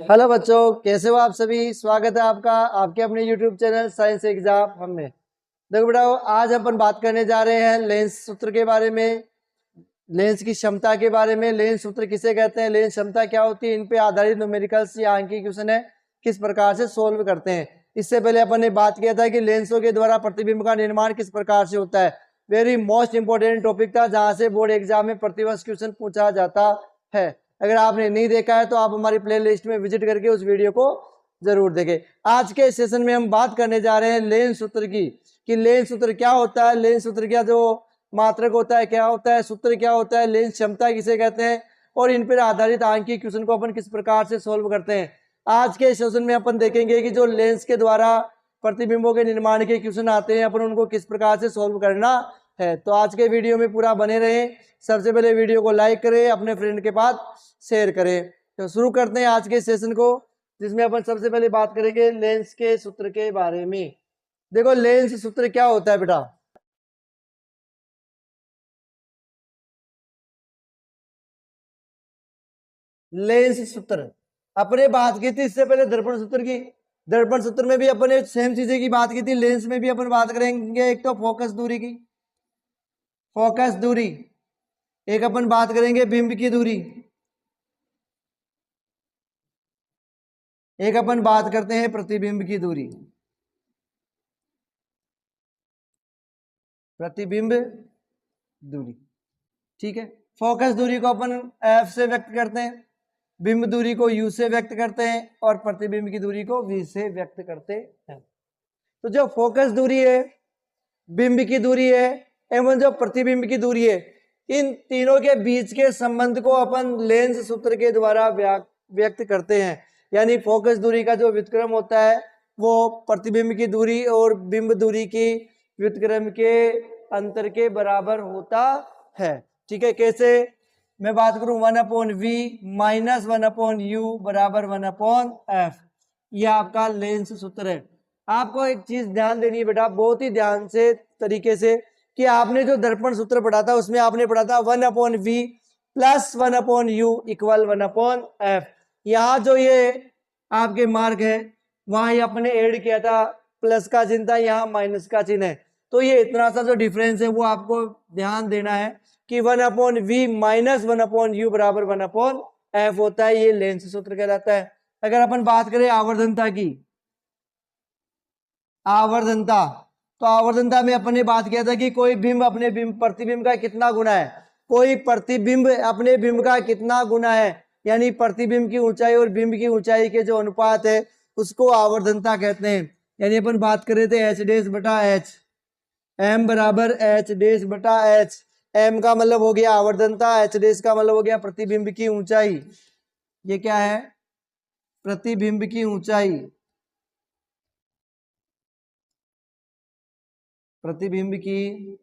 Hello बच्चों, कैसे हो आप सभी। स्वागत है आपका आपके अपने YouTube चैनल साइंस एग्जाम हम में। देखो बेटा, आज अपन बात करने जा रहे हैं लेंस सूत्र के बारे में, लेंस की क्षमता के बारे में। लेंस सूत्र किसे कहते हैं, लेंस क्षमता क्या होती है, इन पे आधारित न्यूमेरिकल्स या अंकीय क्वेश्चन है, किस प्रकार से सोल्व करते हैं। इससे पहले अपन ने बात किया था कि लेंसों के द्वारा प्रतिबिंब का निर्माण किस प्रकार से होता है। वेरी मोस्ट इंपोर्टेंट टॉपिक था, जहां से बोर्ड एग्जाम में प्रतिवर्ष क्वेश्चन पूछा जाता है। अगर आपने नहीं देखा है तो आप हमारी प्लेलिस्ट में विजिट करके उस वीडियो को जरूर देखें। आज के सेशन में हम बात करने जा रहे हैं लेंस सूत्र की, कि लेंस सूत्र क्या होता है, लेंस सूत्र का जो मात्रक होता है क्या होता है, सूत्र क्या होता है, लेंस क्षमता किसे कहते हैं, और इन पर आधारित अंकीय क्वेश्चन को अपन किस प्रकार से सोल्व करते हैं। आज के सेशन में अपन देखेंगे कि जो लेंस के द्वारा प्रतिबिंबों के निर्माण के क्वेश्चन आते हैं, अपन उनको किस प्रकार से सोल्व करना है। तो आज के वीडियो में पूरा बने रहें। सबसे पहले वीडियो को लाइक करें, अपने फ्रेंड के पास शेयर करें। तो शुरू करते हैं आज के सेशन को, जिसमें अपन सबसे पहले बात करेंगे लेंस के सूत्र के बारे में। देखो, लेंस सूत्र क्या होता है बेटा। लेंस सूत्र अपने बात की थी इससे पहले दर्पण सूत्र की। दर्पण सूत्र में भी अपने सेम चीजें की बात की थी। लेंस में भी अपन बात करेंगे, एक तो फोकस दूरी की, फोकस दूरी, एक अपन बात करेंगे बिंब की दूरी, एक अपन बात करते हैं प्रतिबिंब की दूरी। प्रतिबिंब दूरी, ठीक है। फोकस दूरी को अपन एफ से व्यक्त करते हैं, बिंब दूरी को यू से व्यक्त करते हैं, और प्रतिबिंब की दूरी को वी से व्यक्त करते हैं। तो जो फोकस दूरी है, बिंब की दूरी है, एवं जो प्रतिबिंब की दूरी है, इन तीनों के बीच के संबंध को अपन लेंस सूत्र के द्वारा व्यक्त करते हैं। यानी फोकस दूरी का जो व्युत्क्रम होता है वो प्रतिबिंब की दूरी और बिंब दूरी की व्युत्क्रम के अंतर के बराबर होता है। ठीक है, कैसे मैं बात करूं, 1/v माइनस 1/u बराबर 1/f। यह आपका लेंस सूत्र है। आपको एक चीज ध्यान देनी है बेटा, बहुत ही ध्यान से तरीके से, कि आपने जो दर्पण सूत्र पढ़ा था उसमें आपने पढ़ा था 1/v plus 1/u equal 1/f। यहाँ जो ये आपके मार्क है वहां ये अपने ऐड किया था, प्लस का चिन्ह था, यहाँ माइनस का चिन्ह है। तो ये इतना सा जो डिफरेंस है वो आपको ध्यान देना है कि 1/v माइनस 1/u बराबर 1/f होता है। ये लेंस सूत्र कहलाता है। अगर अपन बात करें आवर्धनता की, आवर्धनता, तो आवर्धनता में अपन ने बात किया था कि कोई बिंब अपने बिंब प्रतिबिंब का कितना गुना है, कोई प्रतिबिंब अपने बिंब का कितना गुना है, यानी प्रतिबिंब की ऊंचाई और बिंब की ऊंचाई के जो अनुपात है उसको आवर्धनता कहते हैं। यानी अपन बात कर रहे थे एच डेस बटा एच, एम बराबर एच डेस बटा एच। एम का मतलब हो गया आवर्धनता, एच डेस का मतलब हो गया प्रतिबिंब की ऊंचाई। ये क्या है, प्रतिबिंब की ऊंचाई, प्रतिबिंब की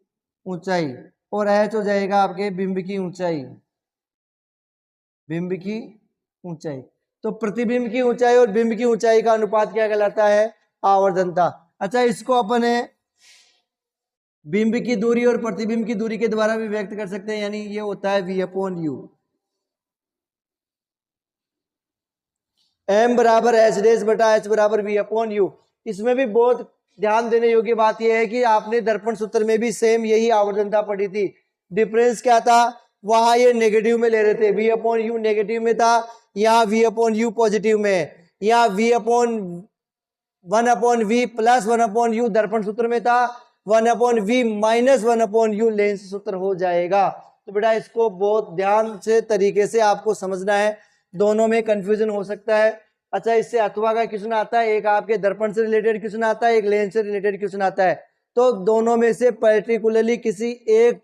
ऊंचाई, और एच हो जाएगा आपके बिंब की ऊंचाई, बिंब की ऊंचाई। तो प्रतिबिंब की ऊंचाई और बिंब की ऊंचाई का अनुपात क्या कहलाता है, आवर्धनता। अच्छा, इसको अपन बिंब की दूरी और प्रतिबिंब की दूरी के द्वारा भी व्यक्त कर सकते हैं, यानी ये होता है v/u। m बराबर एच डेस बटा एच बराबर v/u। इसमें भी बहुत ध्यान देने योग्य बात यह है कि आपने दर्पण सूत्र में भी सेम यही आवर्धनता पढ़ी थी। डिफरेंस क्या था, वहां ये नेगेटिव में ले रहे थे, v/u नेगेटिव में था, यहाँ v/u पॉजिटिव में है। यहाँ v/1/v प्लस 1/u दर्पण सूत्र में था, 1/v माइनस 1/u लेंस सूत्र हो जाएगा। तो बेटा इसको बहुत ध्यान से तरीके से आपको समझना है, दोनों में कंफ्यूजन हो सकता है। अच्छा, इससे अथवा का क्वेश्चन आता है, एक आपके दर्पण से रिलेटेड क्वेश्चन आता है, एक लेंस से रिलेटेड क्वेश्चन आता है। तो दोनों में से पर्टिकुलरली किसी एक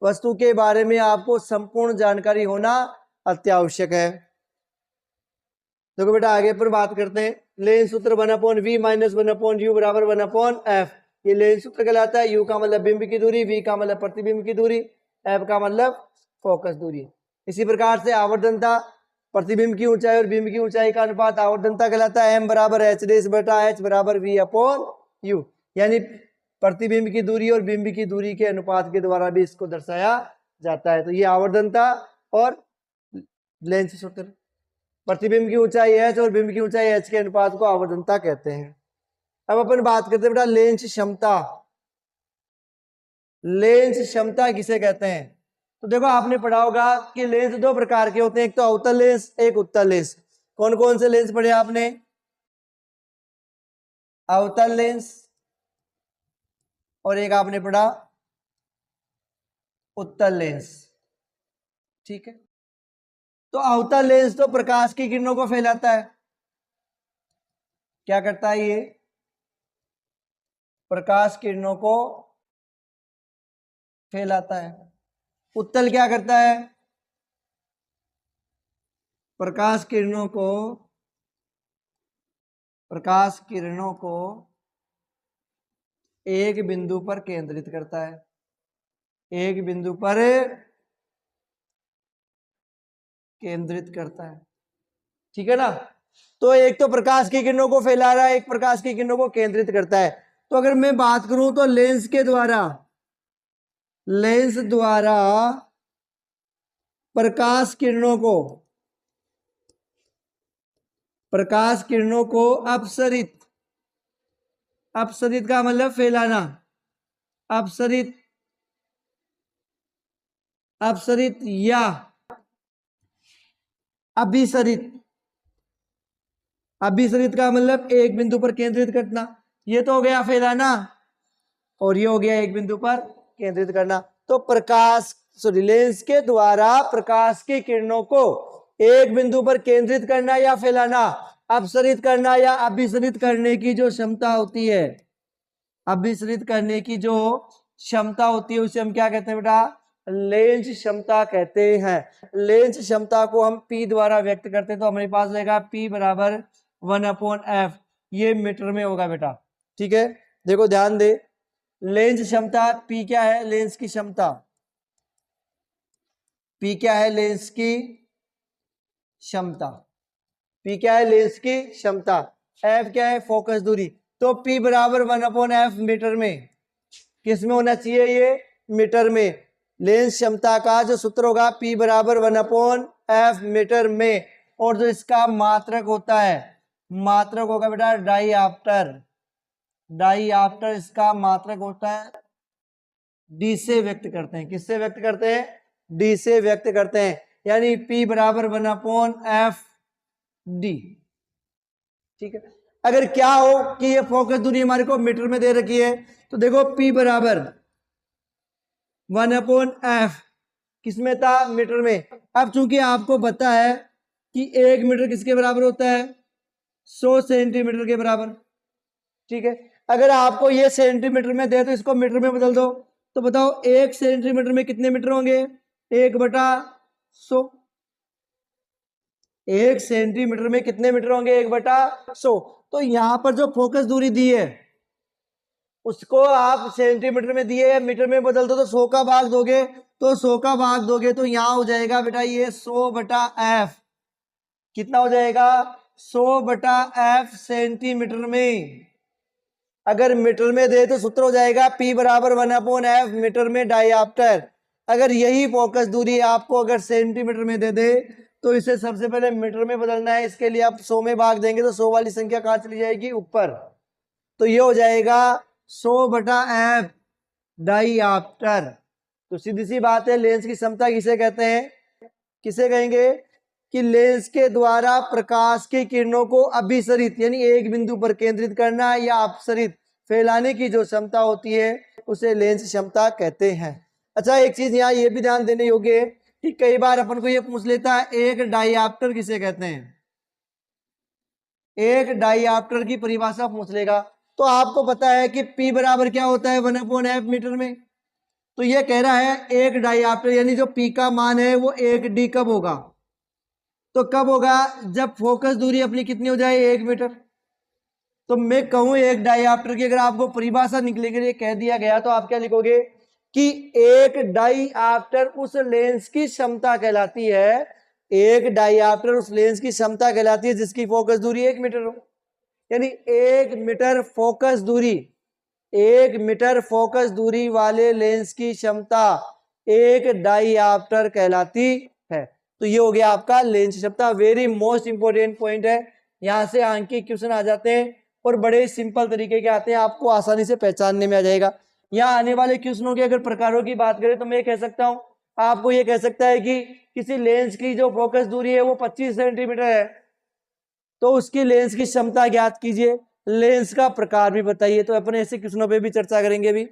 वस्तु के बारे में आपको संपूर्ण जानकारी होना अत्यावश्यक है। देखो बेटा, आगे पर बात करते हैं। लेंस सूत्र 1/v माइनस 1/u बराबर 1/f। ये लेंस सूत्र कहलाता है। u का मतलब बिंब की दूरी, v का मतलब प्रतिबिंब की दूरी, f का मतलब फोकस दूरी। इसी प्रकार से आवर्धनता, प्रतिबिंब की ऊंचाई और बिंब की ऊंचाई का अनुपात आवर्धनता कहलाता है। m बराबर एच डेस बटा एच बराबर v/u, यानी प्रतिबिंब की दूरी और बिंब की दूरी के अनुपात के द्वारा भी इसको दर्शाया जाता है। तो ये आवर्धनता और लेंस सूत्र। प्रतिबिंब की ऊंचाई h और बिंब की ऊंचाई h के अनुपात को आवर्धनता कहते हैं। अब अपन बात करते हैं बेटा लेंस क्षमता। लेंस क्षमता किसे कहते हैं? तो देखो आपने पढ़ा होगा कि लेंस दो प्रकार के होते हैं, एक तो अवतल लेंस, एक उत्तल लेंस। कौन कौन से लेंस पढ़े आपने? अवतल लेंस और एक आपने पढ़ा उत्तल लेंस। ठीक है, तो अवतल लेंस तो प्रकाश की किरणों को फैलाता है। क्या करता है ये? प्रकाश किरणों को फैलाता है। उत्तल क्या करता है? प्रकाश किरणों को एक बिंदु पर केंद्रित करता है, एक बिंदु पर केंद्रित करता है। ठीक है ना? तो एक तो प्रकाश की किरणों को फैला रहा है, एक प्रकाश की किरणों को केंद्रित करता है। तो अगर मैं बात करूं तो लेंस द्वारा प्रकाश किरणों को अपसरित का मतलब फैलाना, अपसरित या अभिसरित का मतलब एक बिंदु पर केंद्रित करना। ये तो हो गया फैलाना और ये हो गया एक बिंदु पर केंद्रित करना। तो लेंस के द्वारा प्रकाश की किरणों को एक बिंदु पर केंद्रित करना या फैलाना, अपसरित करना या अभिसरित करने की जो क्षमता होती है, उसे हम क्या कहते हैं बेटा? लेंस क्षमता कहते हैं। लेंस क्षमता को हम P द्वारा व्यक्त करते हैं, तो हमारे पास रहेगा P बराबर 1/f। ये मीटर में होगा बेटा। ठीक है, देखो ध्यान दे, लेंस क्षमता P क्या है? लेंस की क्षमता P क्या है? लेंस की क्षमता। F क्या है? फोकस दूरी। तो P बराबर 1/f मीटर में। किस में होना चाहिए? ये मीटर में। लेंस क्षमता का जो सूत्र होगा P बराबर 1/f मीटर में, और जो इसका मात्रक होता है, मात्रक होगा बेटा डाईआप्टर इसका मात्रक होता है। D से व्यक्त करते हैं। किससे व्यक्त करते हैं? D से व्यक्त करते हैं, यानी P बराबर 1/f D। ठीक है, अगर क्या हो कि ये फोकस दूरी हमारे को मीटर में दे रखी है, तो देखो P बराबर 1/f किसमें था? मीटर में। अब चूंकि आपको पता है कि 1 मीटर किसके बराबर होता है? 100 सेंटीमीटर के बराबर। ठीक है, अगर आपको ये सेंटीमीटर में दे तो इसको मीटर में बदल दो, तो बताओ 1 सेंटीमीटर में कितने मीटर होंगे? 1/100। 1 सेंटीमीटर में कितने मीटर होंगे? 1/100। तो यहां पर जो फोकस दूरी दी है उसको आप सेंटीमीटर में दिए मीटर में बदल दो, तो 100 का भाग दोगे, तो यहां हो जाएगा बेटा ये 100/f। कितना हो जाएगा? 100/f सेंटीमीटर में। अगर मीटर में दे तो सूत्र हो जाएगा P बराबर 1/f मीटर में डाईआप्टर। अगर यही फोकस दूरी आपको अगर सेंटीमीटर में दे दे तो इसे सबसे पहले मीटर में बदलना है। इसके लिए आप 100 में भाग देंगे तो 100 वाली संख्या कहां चली जाएगी? ऊपर। तो ये हो जाएगा 100/f डाईआप्टर। तो सीधी सी बात है, लेंस की क्षमता किसे कहते हैं? किसे कहेंगे? कि लेंस के द्वारा प्रकाश की किरणों को अभिसरित यानी एक बिंदु पर केंद्रित करना या अपसरित फैलाने की जो क्षमता होती है उसे लेंस क्षमता कहते हैं। अच्छा, एक चीज यहाँ ये भी ध्यान देने योग्य है कि कई बार अपन को ये पूछ लेता है एक डाईआप्टर किसे कहते हैं? एक डाईआप्टर की परिभाषा पूछ लेगा, तो आपको पता है कि P बराबर क्या होता है? 1/f मीटर में। तो ये कह रहा है एक डाईआप्टर यानी जो P का मान है वो 1D कब होगा? तो कब होगा? जब फोकस दूरी अपनी कितनी हो जाए? 1 मीटर। तो मैं कहूं एक डाईआप्टर की अगर आपको परिभाषा निकलने के लिए कह दिया गया तो आप क्या लिखोगे? कि एक डाईआप्टर उस लेंस की क्षमता कहलाती है, एक डाईआप्टर उस लेंस की क्षमता कहलाती है जिसकी फोकस दूरी 1 मीटर हो। यानी 1 मीटर फोकस दूरी वाले लेंस की क्षमता एक डाईआप्टर कहलाती है। तो ये हो गया आपका लेंस क्षमता। वेरी मोस्ट इंपोर्टेंट पॉइंट है, यहाँ से आंकिक क्वेश्चन आ जाते हैं और बड़े सिंपल तरीके के आते हैं, आपको आसानी से पहचानने में आ जाएगा। यहाँ आने वाले क्वेश्चनों के अगर प्रकारों की बात करें तो मैं कह सकता हूँ, आपको ये कह सकता है कि किसी लेंस की जो फोकस दूरी है वो 25 सेंटीमीटर है, तो उसकी लेंस की क्षमता ज्ञात कीजिए, लेंस का प्रकार भी बताइए। तो अपन ऐसे क्वेश्चनों पे भी चर्चा करेंगे भी।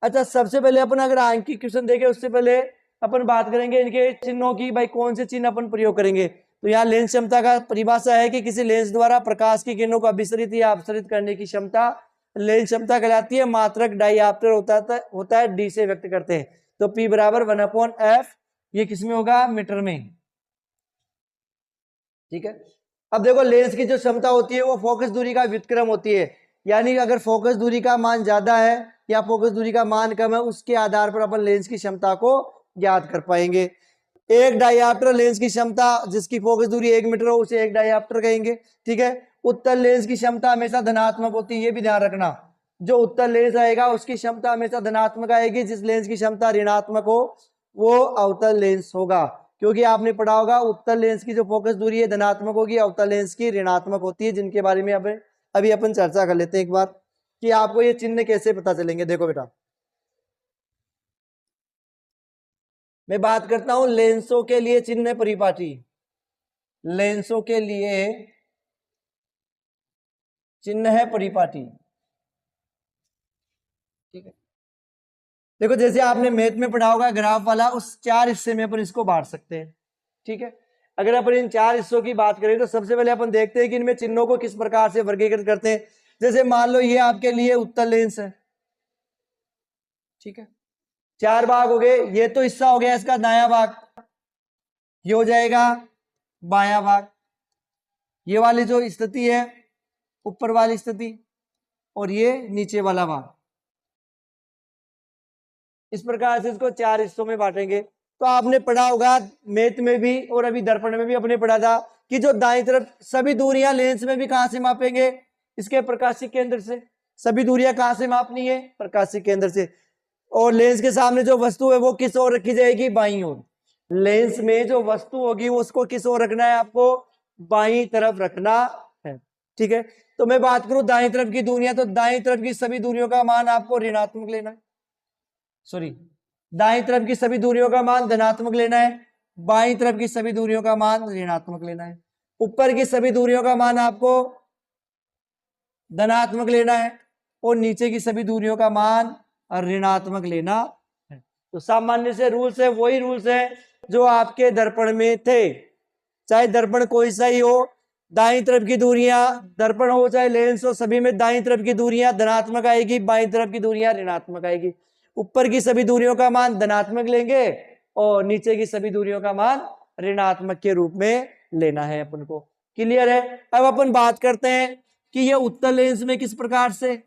अच्छा, सबसे पहले अपन अगर आंकिक क्वेश्चन देखें उससे पहले अपन बात करेंगे इनके चिन्हों की, भाई कौन से चिन्ह अपन प्रयोग करेंगे। तो यहाँ लेंस क्षमता का परिभाषा है कि किसी लेंस द्वारा प्रकाश की किरणों को अभिसरित या अपसरित करने की क्षमता लेंस क्षमता कहलाती है। मात्रक डायऑप्टर होता है, डी से व्यक्त करते हैं। तो P बराबर 1/f, ये किसमें होगा, मीटर में। ठीक है, अब देखो लेंस की जो क्षमता होती है वो फोकस दूरी का व्युत्क्रम होती है, यानी अगर फोकस दूरी का मान ज्यादा है या फोकस दूरी का मान कम है, उसके आधार पर अपन लेंस की क्षमता को ज्ञात कर पाएंगे। एक डायऑप्टर लेंस की क्षमता जिसकी फोकस दूरी 1 मीटर हो उसे एक डायऑप्टर कहेंगे। ठीक है, उत्तल लेंस की क्षमता हमेशा धनात्मक होती है, ये भी ध्यान रखना। जो उत्तल लेंस आएगा उसकी क्षमता हमेशा धनात्मक आएगी, जिस लेंस की क्षमता ऋणात्मक हो वो अवतल लेंस होगा। क्योंकि आपने पढ़ा होगा उत्तल लेंस की जो फोकस दूरी है धनात्मक होगी, अवतल लेंस की ऋणात्मक होती है, जिनके बारे में अभी अपन चर्चा कर लेते हैं एक बार कि आपको ये चिन्ह कैसे पता चलेंगे। देखो बेटा, मैं बात करता हूं लेंसों के लिए चिन्ह परिपाटी। लेंसों के लिए चिन्ह है परिपाटी। ठीक है, देखो जैसे आपने मैथ में पढ़ा होगा ग्राफ वाला, उस 4 हिस्से में अपन इसको बांट सकते हैं। ठीक है, अगर अपन इन 4 हिस्सों की बात करें तो सबसे पहले अपन देखते हैं कि इनमें चिन्हों को किस प्रकार से वर्गीकृत करते हैं। जैसे मान लो ये आपके लिए उत्तल लेंस है। ठीक है, 4 भाग हो गए, ये तो हिस्सा हो गया इसका दायां भाग, ये हो जाएगा बायां भाग, ये वाली जो स्थिति है ऊपर वाली स्थिति, और ये नीचे वाला भाग। इस प्रकार से इसको 4 हिस्सों में बांटेंगे। तो आपने पढ़ा होगा मैथ में भी और अभी दर्पण में भी अपने पढ़ा था कि जो दाईं तरफ सभी दूरियां लेंस में भी कहां से मापेंगे, इसके प्रकाशिक केंद्र से। सभी दूरियां कहां से मापनी है, प्रकाशिक केंद्र से। और लेंस के सामने जो वस्तु है वो किस ओर रखी जाएगी, बाईं ओर। लेंस में जो वस्तु होगी उसको किस ओर रखना है, आपको बाईं तरफ रखना है। ठीक है, तो मैं बात करूं दाईं तरफ की दूरियां, तो दाईं तरफ की सभी दूरियों का मान आपको ऋणात्मक लेना है, सॉरी दाईं तरफ की सभी दूरियों का मान धनात्मक लेना है, बाईं तरफ की सभी दूरियों का मान ऋणात्मक लेना है। ऊपर की सभी दूरियों का मान आपको धनात्मक लेना है और नीचे की सभी दूरियों का मान ऋणात्मक लेना है। तो सामान्य से रूल्स है वही रूल्स है जो आपके दर्पण में थे, चाहे दर्पण कोई सा ही हो, दाईं तरफ की दूरियां, दर्पण हो चाहे लेंस हो, सभी में दाईं तरफ की दूरियां धनात्मक आएगी, बाईं तरफ की दूरियां ऋणात्मक आएगी। ऊपर की सभी दूरियों का मान धनात्मक लेंगे और नीचे की सभी दूरियों का मान ऋणात्मक के रूप में लेना है अपन को। क्लियर है? अब अपन बात करते हैं कि ये उत्तल लेंस में किस प्रकार से,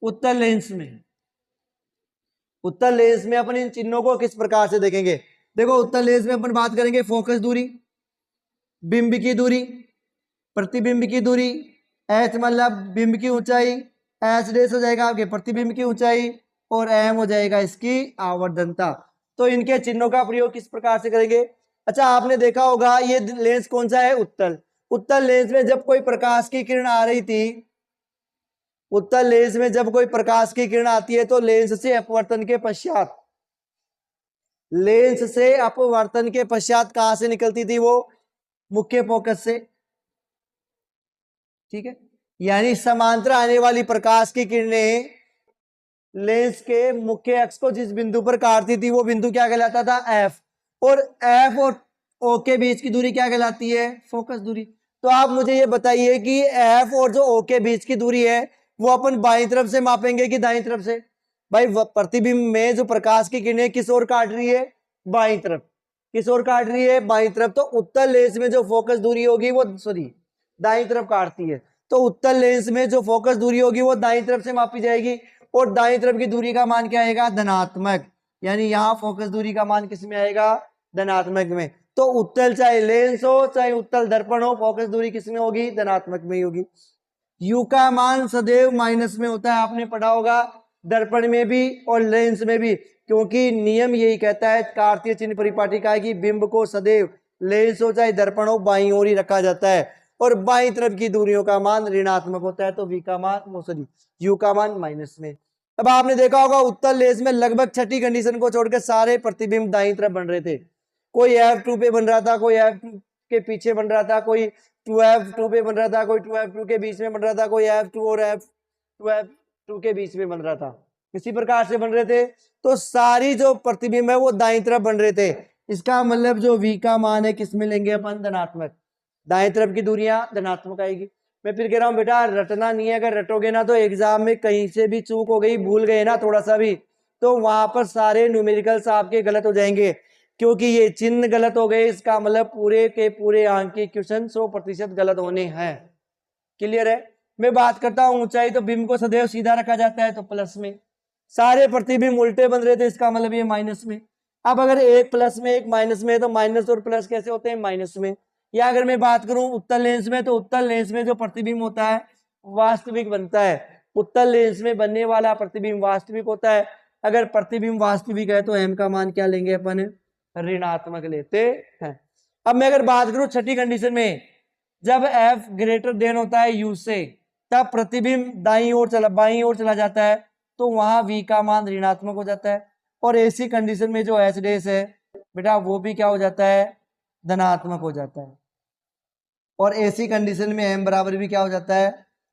उत्तल लेंस में अपन इन चिन्हों को किस प्रकार से देखेंगे। देखो उत्तल लेंस में अपन बात करेंगे फोकस दूरी, बिंब की दूरी, प्रतिबिंब की दूरी, एच मतलब बिंब की ऊंचाई, एच डेस हो जाएगा आपके प्रतिबिंब की ऊंचाई, और एम हो जाएगा इसकी आवर्धनता। तो इनके चिन्हों का प्रयोग किस प्रकार से करेंगे। अच्छा, आपने देखा होगा ये लेंस कौन सा है, उत्तल। उत्तल लेंस में जब कोई प्रकाश की किरण आ रही थी, उत्तल लेंस में जब कोई प्रकाश की किरण आती है तो लेंस से अपवर्तन के पश्चात, लेंस से अपवर्तन के पश्चात कहां से निकलती थी, वो मुख्य फोकस से। ठीक है, यानी समांतर आने वाली प्रकाश की किरणें लेंस के मुख्य अक्ष को जिस बिंदु पर काटती थी वो बिंदु क्या कहलाता था, एफ। और एफ और ओ के बीच की दूरी क्या कहलाती है, फोकस दूरी। तो आप मुझे ये बताइए कि एफ और जो ओ के बीच की दूरी है वो अपन बाईं तरफ से मापेंगे कि दाईं तरफ से। भाई प्रतिबिंब में जो प्रकाश की किरणें किस ओर काट रही है, बाईं तरफ। किस ओर काट रही है, बाईं तरफ। तो उत्तल लेंस में जो फोकस दूरी होगी वो दाईं तरफ काटती है। तो उत्तल लेंस में जो फोकस दूरी होगी वो दाईं तरफ से मापी जाएगी और दाईं तरफ की दूरी का मान क्या आएगा, धनात्मक। यानी यहाँ फोकस दूरी का मान किस में आएगा, धनात्मक में। तो उत्तल चाहे लेंस हो चाहे उत्तल दर्पण हो, फोकस दूरी किस में होगी, धनात्मक में ही होगी। यू का मान सदैव माइनस में होता है, आपने पढ़ा होगा दर्पण में भी और लेंस में भी। क्योंकि नियम यही कहता है कार्तीय चिन्ह परिपाटी का है कि बिंब को सदैव लेंस हो चाहे दर्पण हो बाईं ओर ही रखा जाता है और बाईं तरफ की दूरियों का मान ऋणात्मक होता है, तो v का मान सॉरी u का मान माइनस में। अब आपने देखा होगा उत्तल लेंस में लगभग छठी कंडीशन को छोड़कर सारे प्रतिबिंब दाईं तरफ बन रहे थे। कोई f2 पे बन रहा था, कोई f2 के पीछे बन रहा था, कोई 2f2 पे बन रहा था, कोई 2f2 के बीच में बन रहा था, कोई f2 और f2 के बीच में बन रहा था, इसी प्रकार से बन रहे थे। तो सारी जो प्रतिबिंब है वो दाईं तरफ बन रहे थे। इसका मतलब जो v का मान है किसमें लेंगे अपन, धनात्मक। दाएं तरफ की दूरियां धनात्मक आएगी। मैं फिर कह रहा हूं बेटा रटना नहीं है, अगर रटोगे ना तो एग्जाम में कहीं से भी चूक हो गई, भूल गए ना थोड़ा सा भी, तो वहां पर सारे न्यूमेरिकल्स आपके गलत हो जाएंगे, क्योंकि ये चिन्ह गलत हो गए, इसका मतलब पूरे के पूरे अंक के क्वेश्चन 100% गलत होने हैं। क्लियर है। मैं बात करता हूं ऊंचाई, तो बिंब को सदैव सीधा रखा जाता है, तो प्लस में। सारे प्रतिबिंब उल्टे बन रहे थे, इसका मतलब ये माइनस में। अब अगर एक प्लस में एक माइनस में, तो माइनस और प्लस कैसे होते हैं, माइनस में। या अगर मैं बात करूं उत्तल लेंस में, तो उत्तल लेंस में जो प्रतिबिंब होता है वास्तविक बनता है। उत्तल लेंस में बनने वाला प्रतिबिंब वास्तविक होता है। अगर प्रतिबिंब वास्तविक है तो m का मान क्या लेंगे अपन, ऋणात्मक लेते हैं। अब मैं अगर बात करूं छठी कंडीशन में, जब f ग्रेटर देन होता है u से, तब प्रतिबिंब बाईं ओर चला जाता है, तो वहां v का मान ऋणात्मक हो जाता है। और ऐसी कंडीशन में जो h डैश है बेटा वो भी क्या हो जाता है, धनात्मक हो जाता है। और ऐसी कंडीशन में m बराबर भी क्या हो जाता है,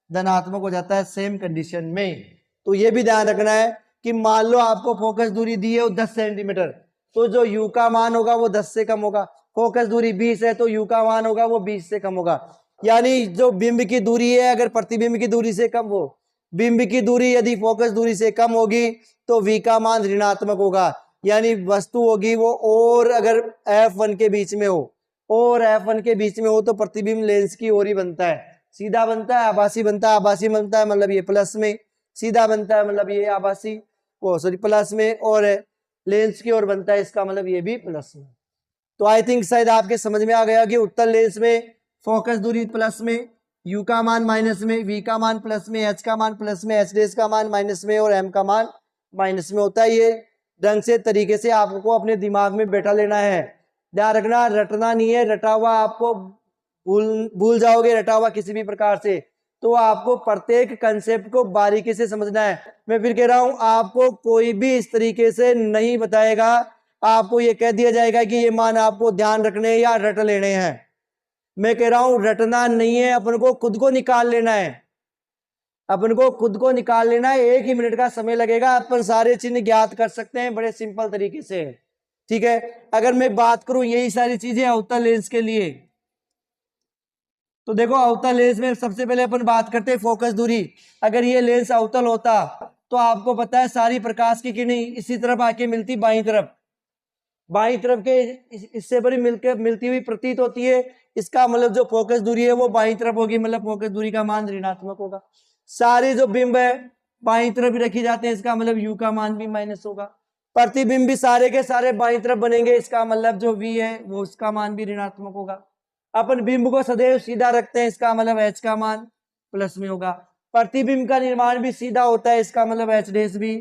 धनात्मक हो जाता है सेम कंडीशन में। तो ये भी ध्यान रखना है कि मान लो आपको फोकस दूरी दी है वो 10 सेंटीमीटर, तो जो u का मान होगा वो 10 से कम होगा। फोकस दूरी 20 है तो u का मान होगा वो 20 से कम होगा। यानी जो बिंब की दूरी है अगर प्रतिबिंब की दूरी से कम हो, बिंब की दूरी यदि फोकस दूरी से कम होगी तो v का मान ऋणात्मक होगा। यानी वस्तु होगी वो, और अगर f1 के बीच में हो और f1 के बीच में हो तो प्रतिबिंब लेंस की ओर ही बनता है, सीधा बनता है, आभासी बनता है। आभासी बनता है मतलब ये प्लस में, सीधा बनता है मतलब ये आभासी वो सॉरी प्लस में, और लेंस की ओर बनता है, इसका मतलब ये भी प्लस में। तो आई थिंक शायद आपके समझ में आ गया कि उत्तल लेंस में फोकस दूरी प्लस में, u का मान माइनस में, v का मान प्लस में, h का मान प्लस में, h डैश का मान माइनस में और m का मान माइनस में होता है। ये ढंग से तरीके से आपको अपने दिमाग में बैठा लेना है। ध्यान रखना, रटना नहीं है, रटा हुआ आपको भूल जाओगे, रटा हुआ किसी भी प्रकार से। तो आपको प्रत्येक कंसेप्ट को बारीकी से समझना है। मैं फिर कह रहा हूं आपको कोई भी इस तरीके से नहीं बताएगा, आपको ये कह दिया जाएगा कि ये मान आपको ध्यान रखने या रट लेने हैं। मैं कह रहा हूं रटना नहीं है, अपन को खुद को निकाल लेना है, अपन को खुद को निकाल लेना है। 1 ही मिनट का समय लगेगा, अपन सारे चिन्ह ज्ञात कर सकते हैं बड़े सिंपल तरीके से। ठीक है। अगर मैं बात करूं यही सारी चीजें अवतल लेंस के लिए, तो देखो अवतल लेंस में सबसे पहले अपन बात करते हैं फोकस दूरी। अगर ये लेंस अवतल होता तो आपको पता है सारी प्रकाश की किरणें इसी तरफ आके मिलती, बाईं तरफ के इससे बड़ी मिलती हुई प्रतीत होती है। इसका मतलब जो फोकस दूरी है वो बाईं तरफ होगी, मतलब फोकस दूरी का मान ऋणात्मक होगा। सारे जो बिंब है बाईं तरफ ही रखी जाते हैं, इसका मतलब u का मान भी माइनस होगा। प्रतिबिंब भी सारे के सारे बाईं तरफ बनेंगे, इसका मतलब जो v है वो उसका मान भी ऋणात्मक होगा। अपन बिंब को सदैव सीधा रखते हैं, इसका मतलब h का मान प्लस में होगा। प्रतिबिंब का निर्माण भी सीधा होता है, इसका मतलब h डैश भी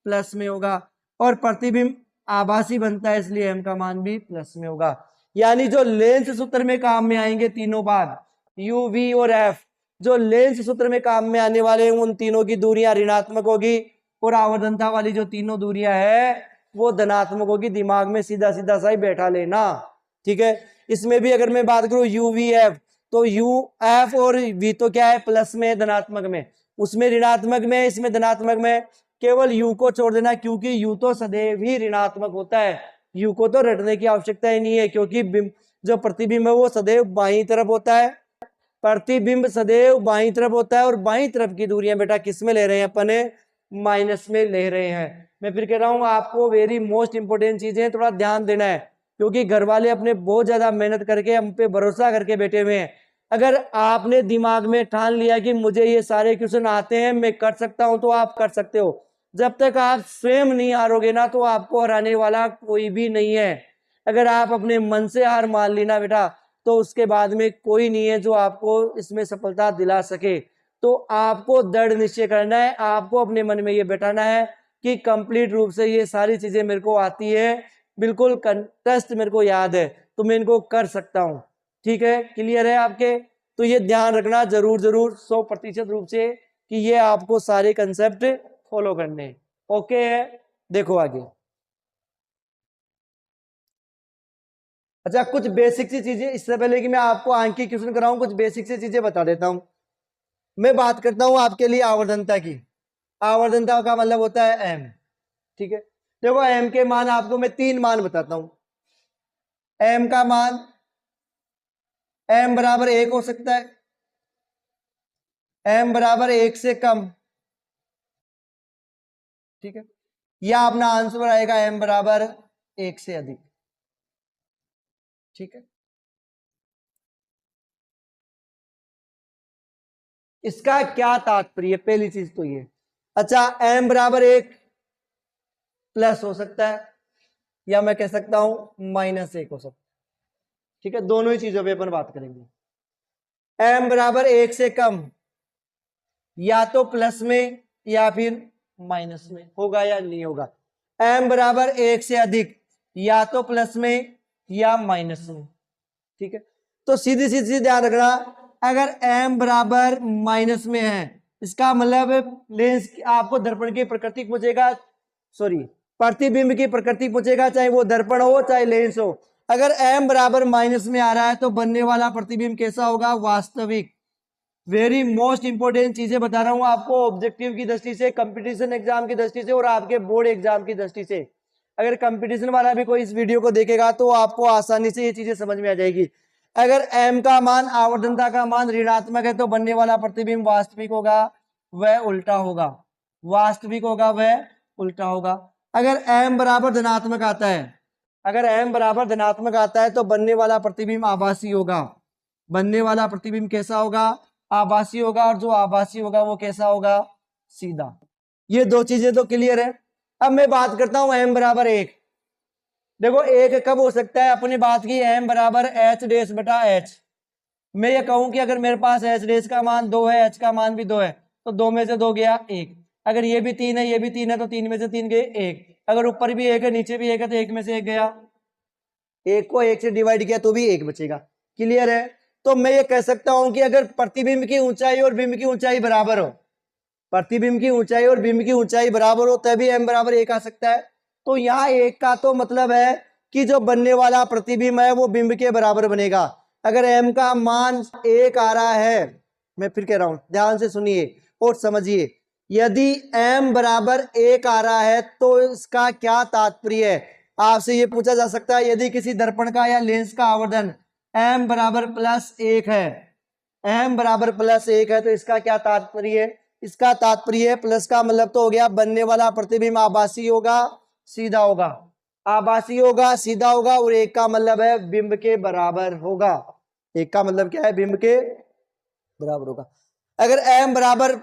प्लस में होगा। और प्रतिबिंब आभासी बनता है, इसलिए m का मान भी प्लस में होगा। यानी जो लेंस सूत्र में काम में आएंगे तीनों भाग u, v और f, जो लेंस सूत्र में काम में आने वाले उन तीनों की दूरियां ऋणात्मक होगी, और आवर्धनता वाली जो तीनों दूरियां है वो धनात्मक होगी। दिमाग में सीधा सीधा सा ही बैठा लेना। ठीक है। इसमें भी अगर मैं बात करूं u, v, f, तो u, f और v तो क्या है, प्लस में, धनात्मक में, उसमें ऋणात्मक में, इसमें धनात्मक में। केवल u को छोड़ देना, क्योंकि u तो सदैव ही ऋणात्मक होता है। u को तो रटने की आवश्यकता ही नहीं है, क्योंकि जो प्रतिबिंब है वो सदैव बाईं तरफ होता है। प्रतिबिंब सदैव बाईं तरफ होता है, और बाईं तरफ की दूरियां बेटा किस में ले रहे हैं अपने, माइनस में ले रहे हैं। मैं फिर कह रहा हूं आपको वेरी मोस्ट इंपोर्टेंट चीजें थोड़ा ध्यान देना है, क्योंकि घर वाले अपने बहुत ज्यादा मेहनत करके हम पे भरोसा करके बैठे हुए हैं। अगर आपने दिमाग में ठान लिया कि मुझे ये सारे क्वेश्चन आते हैं, मैं कर सकता हूं, तो आप कर सकते हो। जब तक आप स्वयं नहीं हारोगे ना तो आपको हराने वाला कोई भी नहीं है। अगर आप अपने मन से हार मान लेना बेटा, तो उसके बाद में कोई नहीं है जो आपको इसमें सफलता दिला सके। तो आपको दृढ़ निश्चय करना है, आपको अपने मन में ये बैठाना है कि कंप्लीट रूप से ये सारी चीजें मेरे को आती है, बिल्कुल कंटेस्ट मेरे को याद है, तो मैं इनको कर सकता हूं। ठीक है, क्लियर है आपके? तो ये ध्यान रखना जरूर जरूर 100% रूप से कि ये आपको सारे कंसेप्ट फॉलो करने हैं। ओके है, देखो आगे। अच्छा, कुछ बेसिक सी चीजें इससे पहले कि मैं आपको आंक की क्वेश्चन कराऊं, कुछ बेसिक सी चीजें बता देता हूं। मैं बात करता हूं आपके लिए आवर्धनता की। आवर्धनता का मतलब होता है एम। ठीक है, देखो एम के मान आपको मैं 3 मान बताता हूं। एम का मान एम बराबर 1 हो सकता है, एम बराबर 1 से कम, ठीक है, या अपना आंसर आएगा एम बराबर 1 से अधिक। ठीक है, इसका क्या तात्पर्य, पहली चीज तो ये। अच्छा, एम बराबर 1 प्लस हो सकता है, या मैं कह सकता हूं -1 हो सकता है। ठीक है, दोनों ही चीजों पे अपन बात करेंगे। एम बराबर 1 से कम या तो प्लस में या फिर माइनस में होगा या नहीं होगा। एम बराबर 1 से अधिक या तो प्लस में या माइनस में। ठीक है, तो सीधी सीधी ध्यान रखना, अगर एम बराबर माइनस में है इसका मतलब लेंस आपको दर्पण की प्रकृति पूछेगा, सॉरी प्रतिबिंब की प्रकृति पूछेगा, चाहे वो दर्पण हो चाहे लेंस हो। अगर एम बराबर माइनस में आ रहा है तो बनने वाला प्रतिबिंब कैसा होगा, वास्तविक। वेरी मोस्ट इंपोर्टेंट चीजें बता रहा हूं आपको, ऑब्जेक्टिव की दृष्टि से, कंपटीशन एग्जाम की दृष्टि से और आपके बोर्ड एग्जाम की दृष्टि से। अगर कंपटीशन वाला भी कोई इस वीडियो को देखेगा तो आपको आसानी से ये चीजें समझ में आ जाएगी। अगर m का मान, आवर्धनता का मान ऋणात्मक है तो बनने वाला प्रतिबिंब वास्तविक होगा, वह उल्टा होगा। वास्तविक होगा, वह उल्टा होगा। अगर m बराबर धनात्मक आता है, अगर m बराबर धनात्मक आता है तो बनने वाला प्रतिबिंब आभासी होगा। बनने वाला प्रतिबिंब कैसा होगा, आभासी होगा, और जो आभासी होगा वो कैसा होगा, सीधा। ये दो चीजें तो क्लियर है। अब मैं बात करता हूं m बराबर 1। देखो 1 कब हो सकता है, अपनी बात की m बराबर h डेश बटा h। मैं ये कहूं कि अगर मेरे पास h डेश का मान 2 है, h का मान भी 2 है, तो 2 में से 2 गया 1। अगर ये भी 3 है, ये भी 3 है, तो 3 में से 3 गए 1। अगर ऊपर भी 1 है नीचे भी 1 है तो 1 में से 1 गया। 1 को 1 से डिवाइड किया तो भी 1 बचेगा। क्लियर है? तो मैं ये कह सकता हूं कि अगर प्रतिबिंब की ऊंचाई और बिंब की ऊंचाई बराबर हो, प्रतिबिंब की ऊंचाई और बिंब की ऊंचाई बराबर हो तभी m बराबर 1 आ सकता है। तो यहाँ 1 का तो मतलब है कि जो बनने वाला प्रतिबिंब है वो बिंब के बराबर बनेगा। अगर m का मान 1 आ रहा है, मैं फिर कह रहा हूं, ध्यान से सुनिए और समझिए, यदि m बराबर 1 आ रहा है तो इसका क्या तात्पर्य है। आपसे ये पूछा जा सकता है, यदि किसी दर्पण का या लेंस का आवर्धन m बराबर +1 है, m बराबर +1 है, तो इसका क्या तात्पर्य है। इसका तात्पर्य है, प्लस का मतलब तो हो गया बनने वाला प्रतिबिंब आभासी होगा, सीधा होगा। आभासी होगा, सीधा होगा, और 1 का मतलब है बिंब के बराबर होगा। 1 का मतलब क्या है, बिंब के बराबर होगा। अगर m बराबर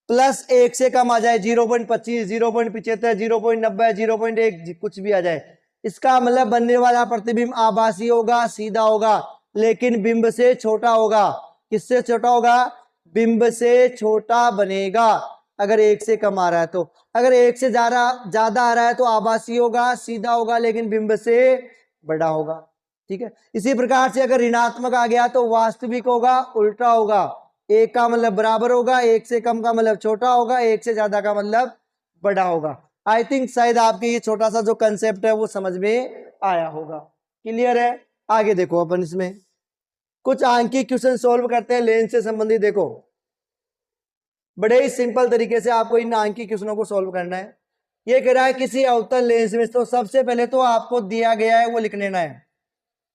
+1 से कम आ जाए, 0.25, 0.75, 0.90, 0.1 कुछ भी आ जाए, इसका मतलब बनने वाला प्रतिबिंब आभासी होगा, सीधा होगा, लेकिन बिंब से छोटा होगा। किससे छोटा होगा, बिंब से छोटा बनेगा अगर 1 से कम आ रहा है तो। अगर 1 से ज्यादा आ रहा है तो आभासी होगा, सीधा होगा, लेकिन बिंब से बड़ा होगा। ठीक है, इसी प्रकार से अगर ऋणात्मक आ गया तो वास्तविक होगा, उल्टा होगा। 1 का मतलब बराबर होगा, 1 से कम का मतलब छोटा होगा, 1 से ज्यादा का मतलब बड़ा होगा। आई थिंक शायद आपके ये छोटा सा जो कंसेप्ट है वो समझ में आया होगा। क्लियर है? आगे देखो, अपन इसमें कुछ आंकिक क्वेश्चन सोल्व करते हैं लेंस से संबंधित। देखो, बड़े ही सिंपल तरीके से आपको इन आंकिक क्वेश्चनों को सोल्व करना है। ये कह रहा है किसी अवतल लेंस में, तो सबसे पहले तो आपको दिया गया है वो लिख लेना है।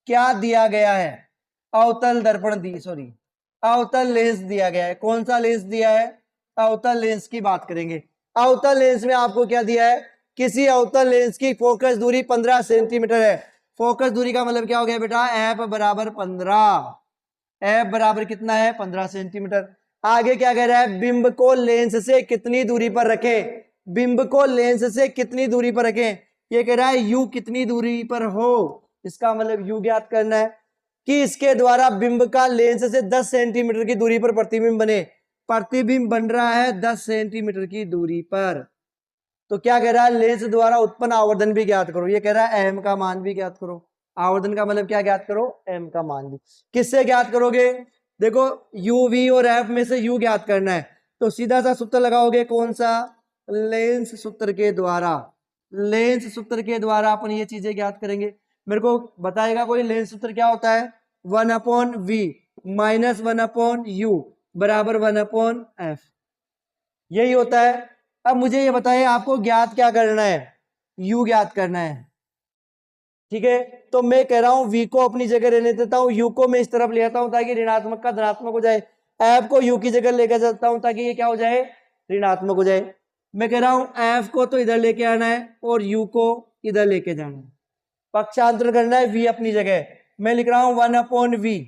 क्या दिया गया है, अवतल दर्पण दी, सॉरी अवतल लेंस दिया गया है। कौन सा लेंस दिया है, अवतल लेंस की बात करेंगे। अवतल लेंस में आपको क्या दिया है, किसी अवतल लेंस की फोकस दूरी 15 सेंटीमीटर है। फोकस दूरी का मतलब क्या हो गया बेटा, एफ बराबर 15। एफ बराबर कितना है, 15 सेंटीमीटर। आगे क्या कह रहा है, बिंब को लेंस से कितनी दूरी पर रखें। बिंब को लेंस से कितनी दूरी पर रखें, ये कह रहा है यू कितनी दूरी पर हो। इसका मतलब यू ज्ञात करना है कि इसके द्वारा बिंब का लेंस से 10 सेंटीमीटर की दूरी पर प्रतिबिंब बने। प्रतिबिंब बन रहा है 10 सेंटीमीटर की दूरी पर। तो क्या कह रहा है, लेंस द्वारा उत्पन्न आवर्धन भी ज्ञात करो। ये कह रहा है एम का मान भी ज्ञात करो। आवर्धन का मतलब क्या ज्ञात करो, एम का मान भी। किससे ज्ञात करोगे, देखो यू वी और एफ में से यू ज्ञात करना है, तो सीधा सा सूत्र लगाओगे, कौन सा, लेंस सूत्र के द्वारा। लेंस सूत्र के द्वारा अपन ये चीजें ज्ञात करेंगे। मेरे को बताएगा कोई, लेंस सूत्र क्या होता है, 1/v माइनस 1/u बराबर 1/f, यही होता है। अब मुझे ये बताइए आपको ज्ञात क्या करना है, u ज्ञात करना है, ठीक है। तो मैं कह रहा हूं v को अपनी जगह रहने देता हूं, u को मैं इस तरफ ले आता हूं ताकि ऋणात्मक का धनात्मक हो जाए, f को u की जगह लेकर जाता हूं ताकि ये क्या हो जाए, ऋणात्मक हो जाए। मैं कह रहा हूं f को तो इधर लेके आना है और u को इधर लेके जाना है, पक्षांतर करना है, v अपनी जगह। मैं लिख रहा हूं 1/v,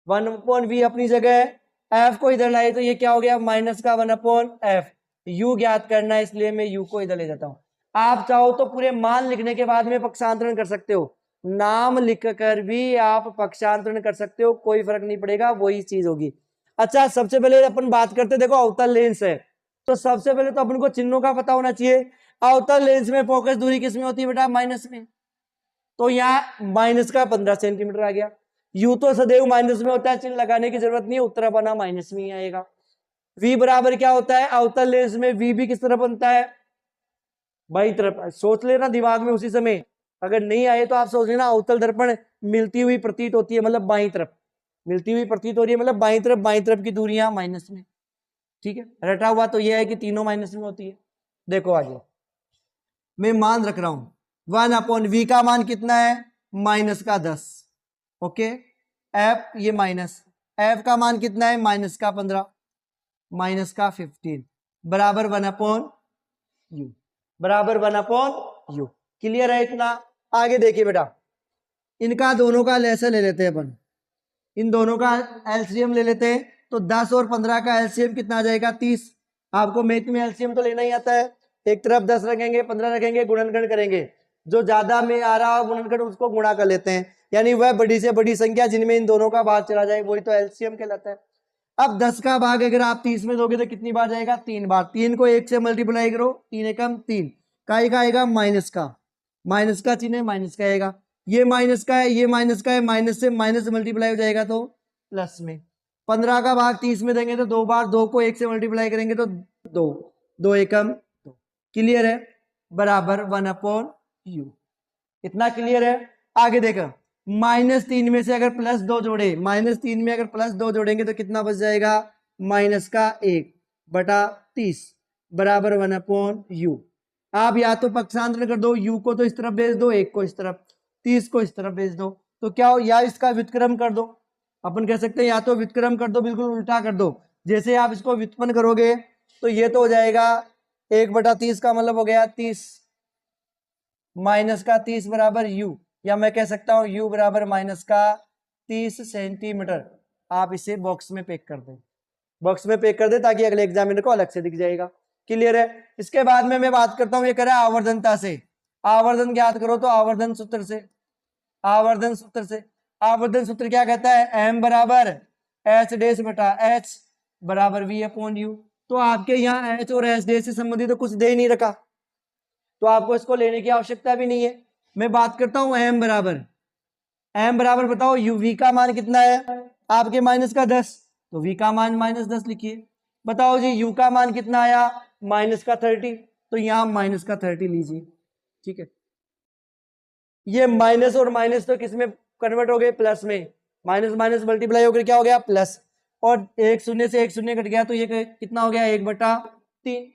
1/v अपनी जगह, f को इधर लाए तो ये क्या हो गया, माइनस का 1/f। u ज्ञात करना है इसलिए मैं u को इधर ले जाता हूं। आप चाहो तो पूरे मान लिखने के बाद में पक्षांतरण कर सकते हो, नाम लिखकर भी आप पक्षांतरण कर सकते हो, कोई फर्क नहीं पड़ेगा, वही चीज होगी। अच्छा, सबसे पहले अपन बात करते, देखो अवतल लेंस है, तो सबसे पहले तो अपन को चिन्हों का पता होना चाहिए। अवतल लेंस में फोकस दूरी किसमें होती है बेटा, माइनस में, तो यहाँ माइनस का 15 सेंटीमीटर आ गया। यू तो सदैव माइनस में होता है, चिन्ह लगाने की जरूरत नहीं है, उत्तर बना माइनस में ही आएगा। v बराबर क्या होता है, अवतल लेंस में v भी किस तरफ बनता है, बाई तरफ। सोच लेना दिमाग में उसी समय, अगर नहीं आए तो आप सोच लेना, अवतल दर्पण मिलती हुई प्रतीत होती है, मतलब बाई तरफ मिलती हुई प्रतीत हो रही है, मतलब बाई तरफ की दूरियां माइनस में, ठीक है। रटा हुआ तो यह है कि तीनों माइनस में होती है। देखो आगे मैं मान रख रहा हूं 1/v का मान कितना है, माइनस का 10, ओके। f ये माइनस, f का मान कितना है, माइनस का 15, माइनस का 15 बराबर 1/u, बराबर 1/u। क्लियर है इतना। आगे देखिए बेटा, इनका दोनों का लेसन ले लेते हैं अपन, इन दोनों का एलसीएम ले लेते हैं। तो 10 और 15 का एलसीएम कितना आ जाएगा, 30। आपको मैथ में एलसीएम तो लेना ही आता है, एक तरफ 10 रखेंगे, 15 रखेंगे, गुणनखंड करेंगे, जो ज्यादा में आ रहा हो गुणनखंड उसको गुणा कर लेते हैं, यानी वह बड़ी से बड़ी संख्या जिनमें इन दोनों का भाग चला जाए वही तो एलसीएम कहलाता है। अब 10 का भाग अगर आप 30 में दोगे तो कितनी बार जाएगा, 3 बार। 3 को 1 से मल्टीप्लाई करो, 3 एकम 3, काय का आएगा, माइनस का, माइनस का चिन्ह है, माइनस का आएगा। ये माइनस का है, ये माइनस का है, माइनस से माइनस मल्टीप्लाई हो जाएगा तो प्लस में। 15 का भाग 30 में देंगे तो 2 बार, 2 को 1 से मल्टीप्लाई करेंगे तो 2, 2 एकम 2। क्लियर है, बराबर 1/u। इतना क्लियर है। आगे देखो, -3 में से अगर +2 जोड़े, -3 में अगर +2 जोड़ेंगे तो कितना बच जाएगा, -1/30 बराबर 1/u। आप या तो पक्षांतर कर दो, u को तो इस तरफ भेज दो, 1 को इस तरफ, 30 को इस तरफ भेज दो, तो क्या हो, या इसका व्युत्क्रम कर दो। अपन कह सकते हैं या तो व्युत्क्रम कर दो, बिल्कुल उल्टा कर दो। जैसे आप इसको व्युत्पन्न करोगे तो ये तो हो जाएगा 1/30 का मतलब हो गया 30, माइनस का 30 बराबर u, या मैं कह सकता हूं u बराबर माइनस का 30 सेंटीमीटर। आप इसे बॉक्स में पैक कर दें, बॉक्स में पैक कर दे ताकि अगले एग्जामिनर को अलग से दिख जाएगा। क्लियर है। इसके बाद में मैं बात करता हूं, ये कह रहा है आवर्धनता से, आवर्धन ज्ञात करो, तो आवर्धन सूत्र से, आवर्धन सूत्र से, आवर्धन सूत्र क्या कहता है, m बराबर h डैश बटा h बराबर v/u। तो आपके यहाँ h और h डैश से संबंधित तो कुछ दे ही नहीं रखा, तो आपको इसको लेने की आवश्यकता भी नहीं है। मैं बात करता हूं m बराबर, m बराबर बताओ v का मान कितना है आपके, माइनस का 10, तो v का मान -10 लिखिए। बताओ जी u का मान कितना आया, माइनस का 30, तो यहां माइनस का 30 लीजिए, ठीक है। ये माइनस और माइनस तो किस में कन्वर्ट हो गए, प्लस में, माइनस माइनस मल्टीप्लाई होकर क्या हो गया, प्लस, और एक शून्य से एक शून्य कट गया तो ये कितना हो गया, 1/3।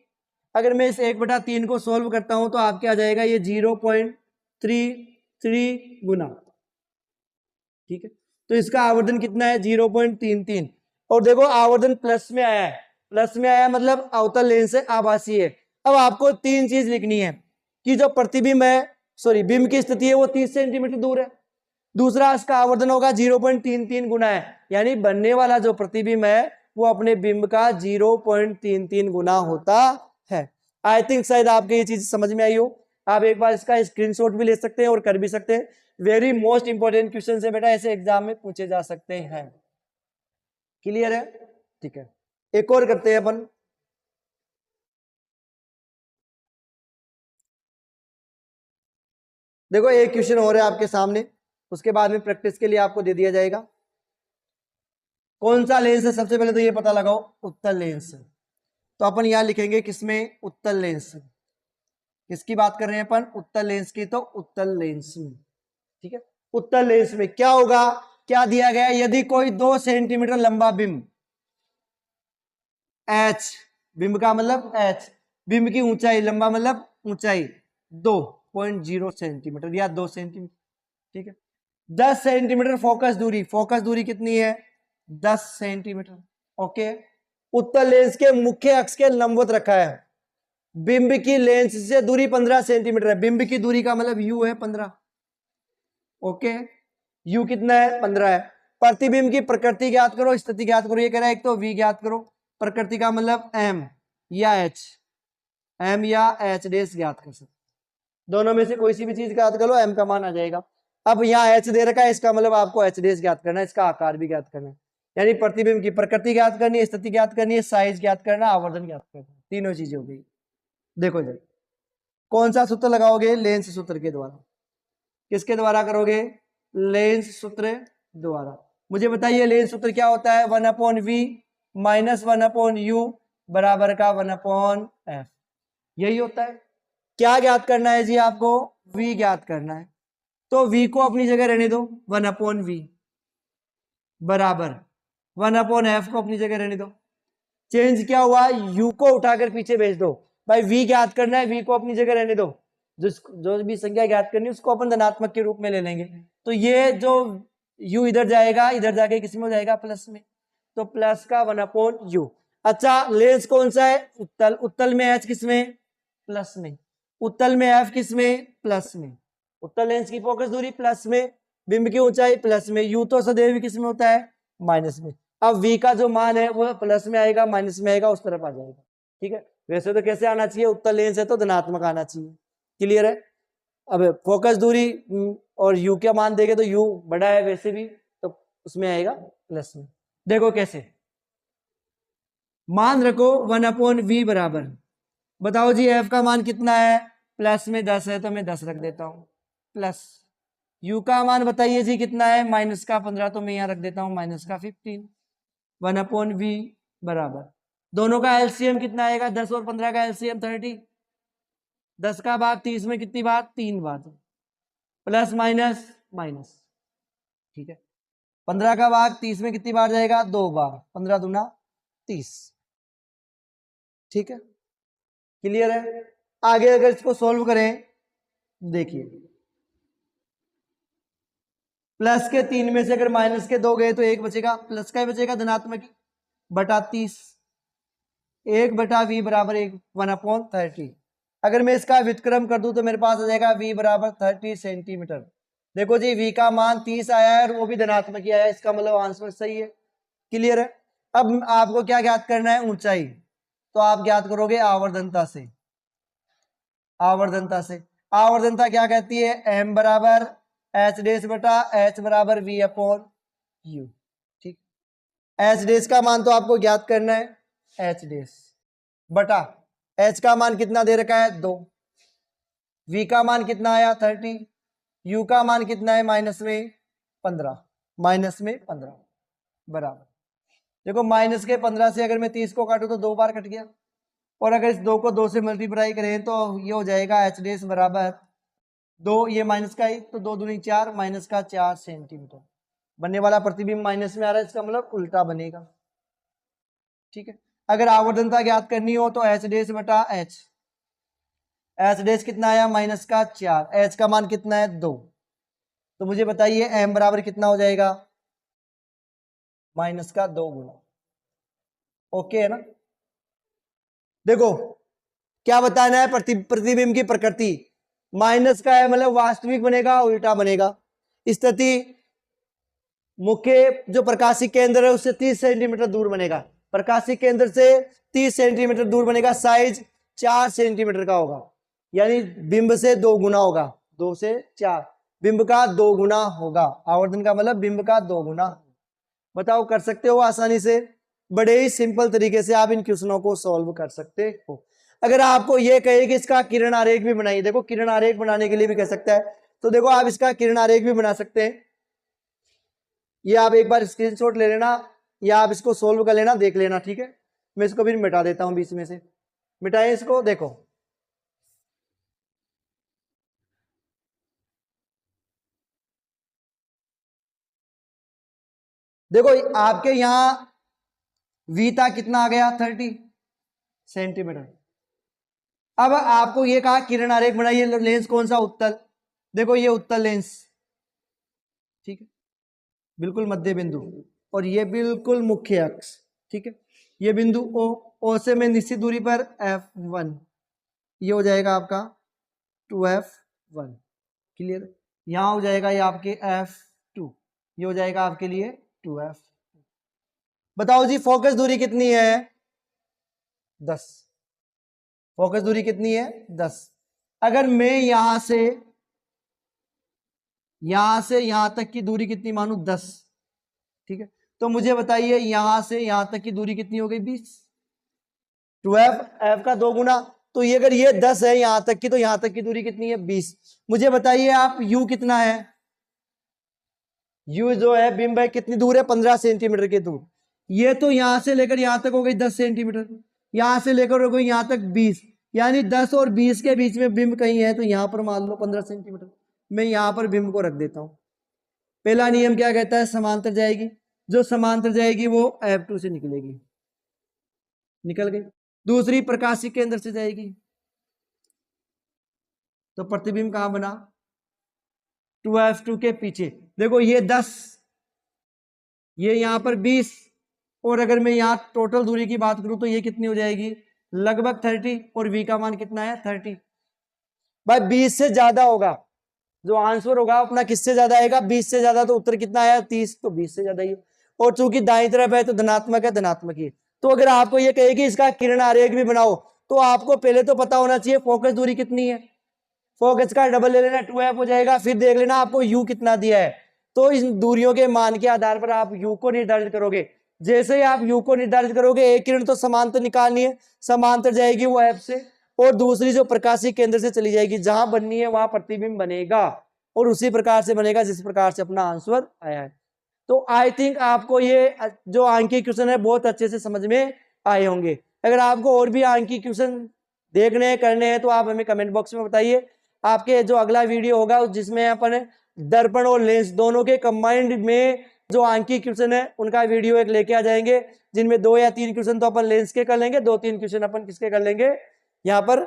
अगर मैं इस 1/3 को सोल्व करता हूं तो आपके आ जाएगा ये 0.33 गुना, ठीक है। तो इसका आवर्धन कितना है, 0.33। और देखो आवर्धन प्लस में आया है, प्लस में आया मतलब अवतल लेंस से आभासी है। अब आपको 3 चीज लिखनी है कि जो प्रतिबिंब है, सॉरी बिंब की स्थिति है वो 30 सेंटीमीटर दूर है, दूसरा इसका आवर्धन होगा 0.33 गुना है, यानी बनने वाला जो प्रतिबिंब है वो अपने बिंब का 0.33 गुना होता है। आई थिंक शायद आपके ये चीज समझ में आई हो। आप एक बार इसका स्क्रीनशॉट भी ले सकते हैं और कर भी सकते हैं। वेरी मोस्ट इंपॉर्टेंट क्वेश्चन है बेटा, ऐसे एग्जाम में पूछे जा सकते हैं। क्लियर है, ठीक है। एक और करते हैं अपन, देखो एक क्वेश्चन और है आपके सामने, उसके बाद में प्रैक्टिस के लिए आपको दे दिया जाएगा। कौन सा लेंस है, सबसे पहले तो ये पता लगाओ, उत्तल लेंस। तो अपन यहां लिखेंगे किसमें, उत्तल लेंस। किसकी बात कर रहे हैं अपन, उत्तल लेंस की, तो उत्तल लेंस में। ठीक है, उत्तल लेंस में क्या होगा, क्या दिया गया, यदि कोई 2 सेंटीमीटर लंबा बिंब h, बिंब का मतलब h, बिंब की ऊंचाई, लंबा मतलब ऊंचाई 2.0 सेंटीमीटर या 2 सेंटीमीटर, ठीक है, 10 सेंटीमीटर फोकस दूरी, फोकस दूरी कितनी है, 10 सेंटीमीटर, ओके, उत्तल लेंस के मुख्य अक्ष के लंबवत रखा है, बिंब की लेंस से दूरी 15 सेंटीमीटर है, बिंब की दूरी का मतलब u है 15, ओके, u कितना है, 15 है। प्रतिबिंब की प्रकृति ज्ञात करो, स्थिति ज्ञात करो, ये कह रहा है एक तो v ज्ञात करो, प्रकृति का मतलब m या h, m या h डेस ज्ञात कर सकते, दोनों में से कोई सी भी चीज ज्ञात कर लो, m का मान आ जाएगा। अब यहाँ h दे रखा है, इसका मतलब आपको h डेस ज्ञात करना है, इसका आकार भी ज्ञात करना है, यानी प्रतिबिंब की प्रकृति ज्ञात करनी है, स्थिति ज्ञात करनी है, साइज ज्ञात करना, आवर्धन ज्ञात करना, तीनों चीजें हो गई। देखो जरा कौन सा सूत्र लगाओगे, लेंस सूत्र के द्वारा। किसके द्वारा करोगे, लेंस सूत्र द्वारा। मुझे बताइए लेंस सूत्र क्या होता है, 1/v माइनस 1/u बराबर का 1/f, यही होता है। क्या ज्ञात करना है जी आपको, v ज्ञात करना है, तो v को अपनी जगह रहने दो, 1/v बराबर 1/f को अपनी जगह रहने दो। चेंज क्या हुआ, u को उठाकर पीछे भेज दो, भाई v ज्ञात करना है, v को अपनी जगह रहने दो, जो भी संख्या ज्ञात करनी है उसको अपन धनात्मक के रूप में ले लेंगे। तो ये जो u इधर जाएगा, इधर जाके किस में हो जाएगा, प्लस में, तो प्लस का 1/u। अच्छा लेंस कौन सा है, उत्तल, उत्तल में h किस में, प्लस में, उत्तल में f किस में, प्लस में, उत्तल लेंस की फोकस दूरी प्लस में, बिंब की ऊंचाई प्लस में, u तो सदैव किस में होता है, माइनस में। अब v का जो मान है वो प्लस में आएगा, माइनस में आएगा, उस तरफ आ जाएगा, ठीक है। वैसे तो कैसे आना चाहिए, उत्तल लेंस है तो धनात्मक आना चाहिए, क्लियर है। अब फोकस दूरी और u का मान देंगे तो u बड़ा है वैसे भी, तो उसमें आएगा प्लस में। देखो कैसे, मान रखो 1/v बराबर, बताओ जी f का मान कितना है, प्लस में 10 है तो मैं 10 रख देता हूं, प्लस u का मान बताइए जी कितना है, माइनस का 15, तो मैं यहां रख देता हूं माइनस का 15, 1/v बराबर, दोनों का एलसीएम कितना आएगा, 10 और 15 का एलसीएम 30, 10 का भाग 30 में कितनी बार, 3 बार, प्लस माइनस माइनस, ठीक है। 15 का भाग 30 में कितनी बार जाएगा, 2 बार, 15 दूना 30, ठीक है, क्लियर है। आगे अगर इसको सॉल्व करें, देखिए प्लस के 3 में से अगर माइनस के 2 गए तो 1 बचेगा, प्लस का ही बचेगा, धनात्मक बटा 30, 1/v बराबर 1/30। अगर मैं इसका व्युत्क्रम कर दूं तो मेरे पास आ जाएगा v बराबर 30 सेंटीमीटर। देखो जी v का मान 30 आया है और वो भी धनात्मक ही आया है, इसका मतलब आंसर सही है, क्लियर है। अब आपको क्या ज्ञात करना है, ऊंचाई, तो आप ज्ञात करोगे आवर्धनता से, आवर्धनता से, आवर्धनता क्या कहती है, m बराबर h डेस बटा h बराबर v अपॉन u, ठीक। h डेस का मान तो आपको ज्ञात करना है, h डेस बटा h का मान कितना दे रखा है, 2, v का मान कितना आया 30, u का मान कितना है माइनस में 15, माइनस में 15 बराबर, देखो माइनस के 15 से अगर मैं 30 को काटूं तो 2 बार कट गया, और अगर इस 2 को 2 से मल्टीप्लाई करें तो ये हो जाएगा h डेस बराबर 2, ये माइनस का 1 तो 2 दूनी 4, माइनस का 4 सेंटीमीटर, बनने वाला प्रतिबिंब माइनस में आ रहा है, इसका मतलब उल्टा बनेगा, ठीक है। अगर आवर्धनता ज्ञात करनी हो तो h डेस बटा h, h डेस कितना आया माइनस का 4, h का मान कितना है 2, तो मुझे बताइए m बराबर कितना हो जाएगा, माइनस का 2 गुना, ओके है ना। देखो क्या बताना है, प्रतिबिंब की प्रकृति, माइनस का है मतलब वास्तविक बनेगा, उल्टा बनेगा, स्थिति मुख्य जो प्रकाशिक केंद्र है उससे 30 सेंटीमीटर दूर बनेगा, प्रकाशिक केंद्र से 30 सेंटीमीटर दूर बनेगा, साइज 4 सेंटीमीटर का होगा, यानी बिंब से 2 गुना होगा, 2 से 4, बिंब का 2 गुना होगा, आवर्धन का मतलब बिंब का 2 गुना। बताओ कर सकते हो आसानी से, बड़े ही सिंपल तरीके से आप इन क्वेश्चनों को सॉल्व कर सकते हो। अगर आपको ये कहे कि इसका किरण आरेख भी बनाइए, देखो किरण आरेख बनाने के लिए भी कह सकता है, तो देखो आप इसका किरण आरेख भी बना सकते हैं। ये आप एक बार स्क्रीनशॉट ले लेना या आप इसको सोल्व कर लेना, देख लेना, ठीक है। मैं इसको भी मिटा देता हूं बीच में से, मिटाए इसको। देखो देखो आपके यहां वी था कितना आ गया 30 सेंटीमीटर। अब आपको ये कहा किरण आरेख बनाइए, लेंस कौन सा, उत्तल। देखो ये उत्तल लेंस, ठीक है, बिल्कुल मध्य बिंदु, और ये बिल्कुल मुख्य अक्ष, ठीक है। ये बिंदु ओ, ओ से मैं निश्चित दूरी पर F1, ये हो जाएगा आपका 2F1, क्लियर। यहां हो जाएगा ये आपके F2, ये हो जाएगा आपके लिए 2F। बताओ जी फोकस दूरी कितनी है 10, फोकस दूरी कितनी है 10। अगर मैं यहां से यहां तक की दूरी कितनी मानू 10, ठीक है, तो मुझे बताइए यहां से यहां तक की दूरी कितनी हो गई 20, 2F, F का 2 गुना। तो ये अगर ये 10 है यहां तक की, तो यहां तक की दूरी कितनी है 20। मुझे बताइए आप U कितना है, U जो है बिंब है कितनी दूर है 15 सेंटीमीटर की दूर। ये तो यहां से लेकर यहां तक हो गई 10 सेंटीमीटर, यहां से लेकर हो गई यहां तक 20, यानी 10 और 20 के बीच में बिंब कहीं है, तो यहां पर मान लो 15 सेंटीमीटर। मैं यहां पर बिंब को रख देता हूं। पहला नियम क्या कहता है, समांतर जाएगी, जो समांतर जाएगी वो F2 से निकलेगी, निकल गई। दूसरी प्रकाशिक केंद्र से जाएगी, तो प्रतिबिंब कहां बना 2F2 के पीछे। देखो ये 10, ये यहां पर 20, और अगर मैं यहां टोटल दूरी की बात करूं तो ये कितनी हो जाएगी लगभग 30, और V का मान कितना है 30। भाई 20 से ज्यादा होगा, जो आंसर होगा अपना किससे ज्यादा आएगा 20 से ज्यादा, तो उत्तर कितना आया 30, तो 20 से ज्यादा ही। और चूंकि दाईं तरफ है तो धनात्मक है, धनात्मक ही। तो अगर आपको ये कहे कि इसका किरण आरेख भी बनाओ, तो आपको पहले तो पता होना चाहिए फोकस दूरी कितनी है। फोकस का डबल ले लेना 2F हो जाएगा, फिर देख लेना आपको U कितना दिया है। तो इन दूरियों के मान के आधार पर आप U को निर्धारित करोगे। जैसे ही आप U को निर्धारित करोगे, एक किरण तो समांतर निकालनी है, समांतर जाएगी वो F से, और दूसरी जो प्रकाशीय केंद्र से चली जाएगी, जहां बननी है वहां प्रतिबिंब बनेगा, और उसी प्रकार से बनेगा जिस प्रकार से अपना आंसर आया है। तो आई थिंक आपको ये जो आंकी क्वेश्चन है बहुत अच्छे से समझ में आए होंगे। अगर आपको और भी आंकी क्वेश्चन देखने हैं, करने हैं, तो आप हमें कमेंट बॉक्स में बताइए। आपके जो अगला वीडियो होगा जिसमें अपन दर्पण और लेंस दोनों के कंबाइंड में जो आंकी क्वेश्चन है उनका वीडियो एक लेके आ जाएंगे, जिनमें 2 या 3 क्वेश्चन तो अपन लेंस के कर लेंगे, 2-3 क्वेश्चन अपन किसके कर लेंगे, यहाँ पर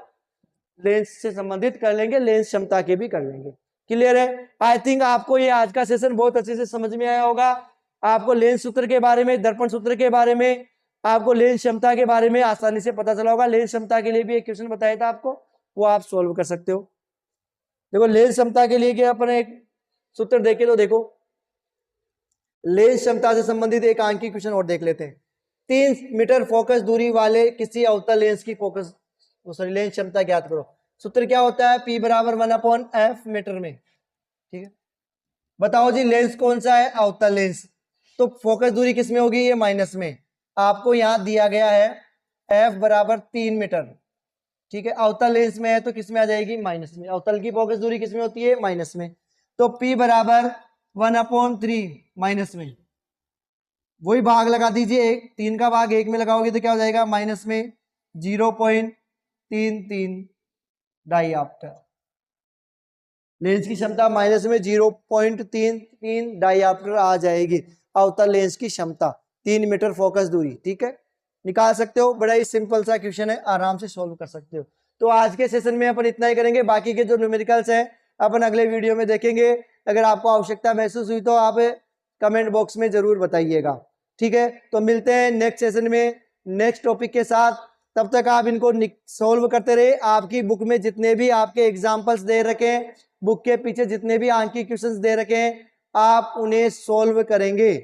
लेंस से संबंधित कर लेंगे, लेंस क्षमता के भी कर लेंगे। क्लियर है। आई थिंक आपको ये आज का सेशन बहुत अच्छे से समझ में आया होगा। आपको लेंस सूत्र के बारे में, दर्पण सूत्र के बारे में, आपको लेंस क्षमता के बारे में आसानी से पता चला होगा। लेंस क्षमता के लिए भी एक क्वेश्चन बताया था आपको, वो आप सोल्व कर सकते हो। देखो लेंस क्षमता के लिए क्या अपन एक सूत्र देखे, तो देखो लेंस क्षमता से संबंधित एक आंकी क्वेश्चन और देख लेते हैं। 3 मीटर फोकस दूरी वाले किसी अवतल लेंस की फोकस सॉरी लेंस क्षमता ज्ञात करो। सूत्र क्या होता है, P बराबर 1/F मीटर में, ठीक है। बताओ जी लेंस कौन सा है, अवतल लेंस, तो फोकस दूरी किस में होगी, ये माइनस में। आपको यहां दिया गया है F बराबर 3 मीटर, ठीक है। अवतल लेंस में है तो किस में आ जाएगी, माइनस में। अवतल की फोकस दूरी किस में होती है, माइनस में। तो P बराबर 1/3 माइनस में, वही भाग लगा दीजिए, 3 का भाग 1 में लगाओगे तो क्या हो जाएगा, माइनस में 0.33 डाईऑप्टर। लेंस की क्षमता माइनस में 0.33 डाईऑप्टर आ जाएगी, अवतल लेंस की क्षमता 3 मीटर फोकस दूरी, ठीक है। निकाल सकते हो, बड़ा ही सिंपल सा क्वेश्चन है, आराम से सोल्व कर सकते हो। तो आज के सेशन में अपन इतना ही करेंगे, बाकी के जो न्यूमेरिकल्स हैं अपन अगले वीडियो में देखेंगे। अगर आपको आवश्यकता महसूस हुई तो आप कमेंट बॉक्स में जरूर बताइएगा, ठीक है। तो मिलते हैं नेक्स्ट सेशन में नेक्स्ट टॉपिक के साथ। तब तक आप इनको सोल्व करते रहे। आपकी बुक में जितने भी आपके एग्जाम्पल्स दे रखे हैं, बुक के पीछे जितने भी आंकी क्वेश्चंस दे रखे हैं, आप उन्हें सोल्व करेंगे,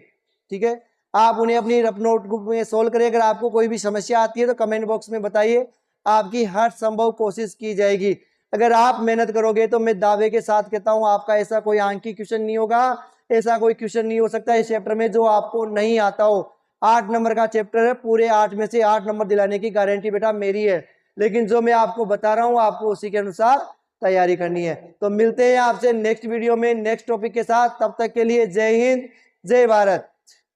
ठीक है। आप उन्हें अपनी रफ नोटबुक में सोल्व करें। अगर आपको कोई भी समस्या आती है तो कमेंट बॉक्स में बताइए, आपकी हर संभव कोशिश की जाएगी। अगर आप मेहनत करोगे तो मैं दावे के साथ कहता हूं आपका ऐसा कोई आंकी क्वेश्चन नहीं होगा, ऐसा कोई क्वेश्चन नहीं हो सकता इस चैप्टर में जो आपको नहीं आता हो। 8 नंबर का चैप्टर है, पूरे 8 में से 8 नंबर दिलाने की गारंटी बेटा मेरी है। लेकिन जो मैं आपको बता रहा हूं आपको उसी के अनुसार तैयारी करनी है। तो मिलते हैं आपसे नेक्स्ट वीडियो में नेक्स्ट टॉपिक के साथ, तब तक के लिए जय हिंद जय भारत।